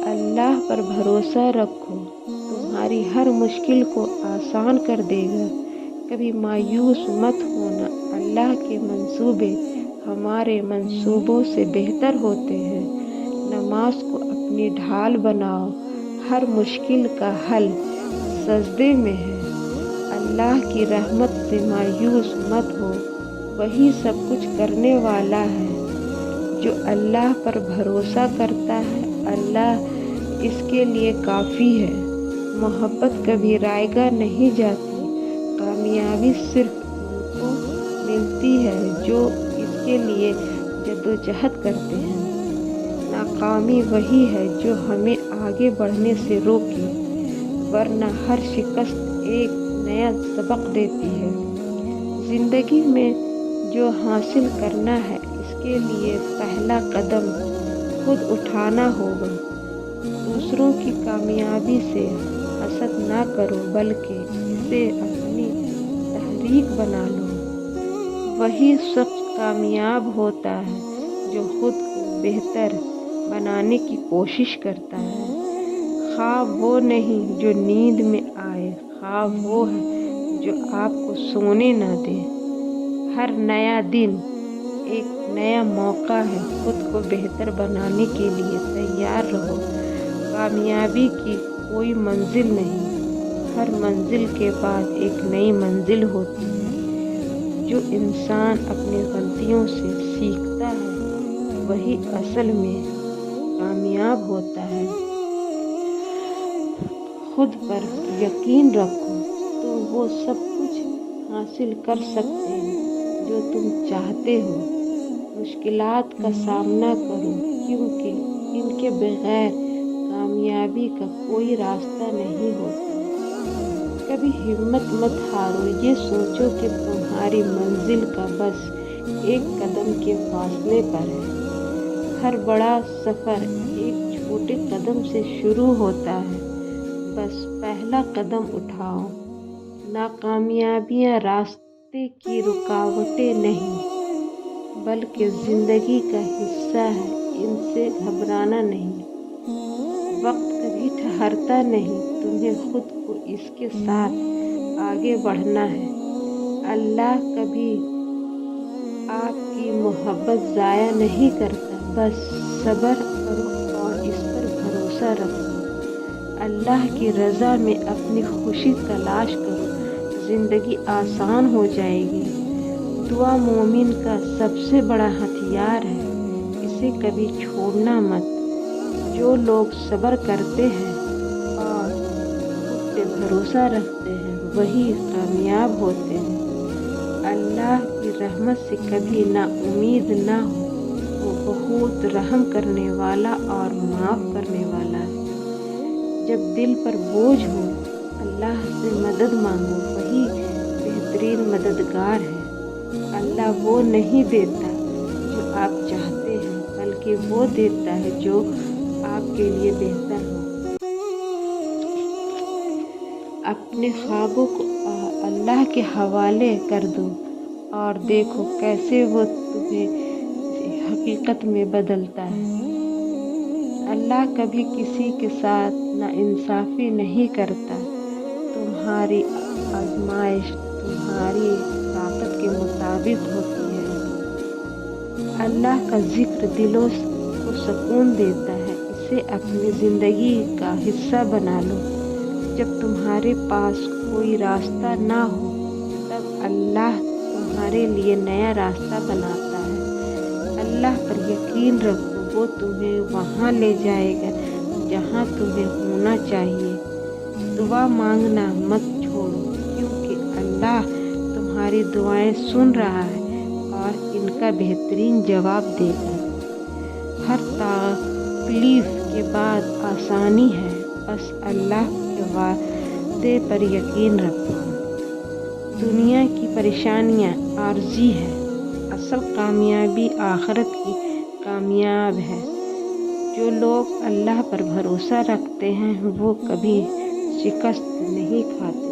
अल्लाह पर भरोसा रखो, तुम्हारी हर मुश्किल को आसान कर देगा। कभी मायूस मत होना, अल्लाह के मंसूबे हमारे मंसूबों से बेहतर होते हैं। नमाज को अपनी ढाल बनाओ, हर मुश्किल का हल सजदे में है। अल्लाह की रहमत से मायूस मत हो, वही सब कुछ करने वाला है। जो अल्लाह पर भरोसा करता है, अल्लाह इसके लिए काफ़ी है। मोहब्बत कभी रायगा नहीं जाती, कामयाबी सिर्फ उनको मिलती है जो इसके लिए जद्दोजहद करते हैं। नाकामी वही है जो हमें आगे बढ़ने से रोके, वरना हर शिकस्त एक नया सबक देती है। ज़िंदगी में जो हासिल करना है, इसके लिए पहला कदम खुद उठाना होगा। दूसरों की कामयाबी से हसद ना करो, बल्कि इसे अपनी तहरीक बना लो। वही शख्स कामयाब होता है जो खुद को बेहतर बनाने की कोशिश करता है। ख्वाब वो नहीं जो नींद में आए, ख्वाब वो है जो आपको सोने ना दे। हर नया दिन एक नया मौका है, खुद को बेहतर बनाने के लिए तैयार रहो। कामयाबी की कोई मंजिल नहीं, हर मंजिल के बाद एक नई मंजिल होती है। जो इंसान अपनी गलतियों से सीखता है, वही असल में कामयाब होता है। खुद पर यकीन रखो, तुम वो सब कुछ हासिल कर सकते हो जो तुम चाहते हो। मुश्किलात का सामना करो, क्योंकि इनके बगैर कामयाबी का कोई रास्ता नहीं होता। कभी हिम्मत मत हारो, ये सोचो कि तुम्हारी मंजिल का बस एक कदम के फासले पर है। हर बड़ा सफ़र एक छोटे कदम से शुरू होता है, बस पहला कदम उठाओ। नाकामयाबियाँ रास्ते की रुकावटें नहीं, बल्कि ज़िंदगी का हिस्सा है, इनसे घबराना नहीं। वक्त कभी ठहरता नहीं, तुम्हें खुद को इसके साथ आगे बढ़ना है। अल्लाह कभी आपकी मोहब्बत ज़ाया नहीं करता, बस सब्र करो और इस पर भरोसा रखो। अल्लाह की रज़ा में अपनी खुशी तलाश करो, ज़िंदगी आसान हो जाएगी। दुआ मोमिन का सबसे बड़ा हथियार है, इसे कभी छोड़ना मत। जो लोग सब्र करते हैं और खुद पे भरोसा रखते हैं, वही कामयाब होते हैं। अल्लाह की रहमत से कभी ना उम्मीद ना हो, वो बहुत रहम करने वाला और माफ़ करने वाला है। जब दिल पर बोझ हो, अल्लाह से मदद मांगो, वही बेहतरीन मददगार है। अल्लाह वो नहीं देता जो आप चाहते हैं, बल्कि वो देता है जो आपके लिए बेहतर हो। अपने ख्वाबों को अल्लाह के हवाले कर दो और देखो कैसे वो तुम्हें हकीकत में बदलता है। अल्लाह कभी किसी के साथ नाइंसाफ़ी नहीं करता। तुम्हारी आजमाइश तुम्हारी ताकत के मुताबिक होती है। अल्लाह का जिक्र दिलों को सुकून देता है, इसे अपनी ज़िंदगी का हिस्सा बना लो। जब तुम्हारे पास कोई रास्ता ना हो, तब अल्लाह तुम्हारे लिए नया रास्ता बनाता है। अल्लाह पर यकीन रखो, वो तुम्हें वहाँ ले जाएगा जहाँ तुम्हें होना चाहिए। दुआ मांगना मत छोड़ो, क्योंकि अल्लाह तुम्हारी दुआएं सुन रहा है और इनका बेहतरीन जवाब देगा। हर तकलीफ़ के बाद आसानी है, बस अल्लाह के वादे पर यकीन रखो। दुनिया की परेशानियाँ आर्जी है, असल कामयाबी आखिरत की कामयाब है। जो लोग अल्लाह पर भरोसा रखते हैं, वो कभी शिकस्त नहीं खाते।